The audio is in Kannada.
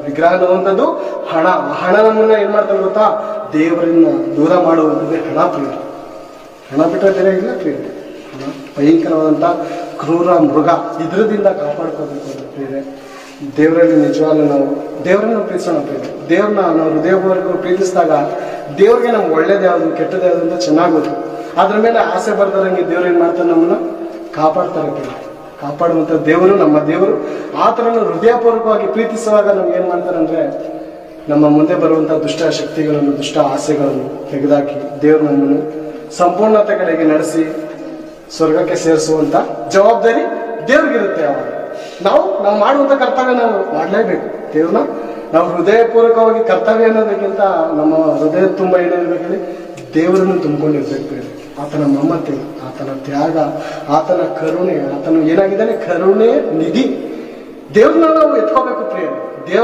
ವಿಗ್ರಹ ಅನ್ನುವಂಥದ್ದು ಹಣ. ಹಣ ನಮ್ಮನ್ನ ಏನ್ ಮಾಡ್ತಾರೆ ಗೊತ್ತಾ? ದೇವರನ್ನ ದೂರ ಮಾಡುವಂಥದ್ದೇ ಹಣ ಪ್ರಿಯ. ಹಣ ಬಿಟ್ಟರೆ ಬೇರೆ ಇಲ್ಲ ಪ್ರಿಯ. ಹಣ ಭಯಂಕರವಾದಂಥ ಕ್ರೂರ ಮೃಗ. ಇದರದಿಂದ ಕಾಪಾಡ್ಕೋಬೇಕು ಅಂತ ಪ್ರಿಯರೇ. ದೇವರಲ್ಲಿ ನಿಜವಾಗ್ಲೂ ನಾವು ದೇವರನ್ನು ಪ್ರೀತಿಸೋಣ ಪ್ರಿಯರೇ. ದೇವ್ರನ್ನ ನಾವು ಹೃದಯಪೂರ್ವಕ ಪ್ರೀತಿಸಿದಾಗ ದೇವ್ರಿಗೆ ನಮ್ಗೆ ಒಳ್ಳೇದು ಯಾವುದು ಕೆಟ್ಟದ್ದು ಯಾವುದು ಅಂತ ಚೆನ್ನಾಗಿ ಗೊತ್ತು. ಅದ್ರ ಮೇಲೆ ಆಸೆ ಬರ್ದಾರಂಗೆ ದೇವ್ರು ಏನು ಮಾಡ್ತಾರೆ? ನಮ್ಮನ್ನ ಕಾಪಾಡ್ತಾರೆ ಪ್ರಿಯರೇ. ಕಾಪಾಡುವಂಥ ದೇವರು ನಮ್ಮ ದೇವರು. ಆ ಥರನ ಹೃದಯಪೂರ್ವಕವಾಗಿ ಪ್ರೀತಿಸುವಾಗ ನಮ್ಗೆ ಏನು ಮಾಡ್ತಾರೆ ಅಂದರೆ, ನಮ್ಮ ಮುಂದೆ ಬರುವಂಥ ದುಷ್ಟ ಶಕ್ತಿಗಳನ್ನು, ದುಷ್ಟ ಆಸೆಗಳನ್ನು ತೆಗೆದುಹಾಕಿ ದೇವರು ನಮ್ಮನ್ನು ಸಂಪೂರ್ಣತೆ ಕಡೆಗೆ ನಡೆಸಿ ಸ್ವರ್ಗಕ್ಕೆ ಸೇರಿಸುವಂಥ ಜವಾಬ್ದಾರಿ ದೇವ್ರಿಗಿರುತ್ತೆ. ಅವಾಗ ನಾವು ಮಾಡುವಂಥ ಕರ್ತವ್ಯ ನಾವು ಮಾಡಲೇಬೇಕು. ದೇವ್ರನ್ನ ನಾವು ಹೃದಯಪೂರ್ವಕವಾಗಿ ಕರ್ತವ್ಯ ಅನ್ನೋದಕ್ಕಿಂತ ನಮ್ಮ ಹೃದಯ ತುಂಬ ಏನಿರ್ಬೇಕಂದ್ರೆ ದೇವರನ್ನು ತುಂಬಿಕೊಂಡಿರ್ಬೇಕು ಬೇರೆ. ಆತನ ಮಮತೆ, ಆತನ ತ್ಯಾಗ, ಆತನ ಕರುಣೆ, ಆತನು ಏನಾಗಿದ್ದಾನೆ ಕರುಣೆ ನಿಧಿ. ದೇವ್ರನ್ನ ನಾವು ಎತ್ಕೋಬೇಕು ಪ್ರಿಯ.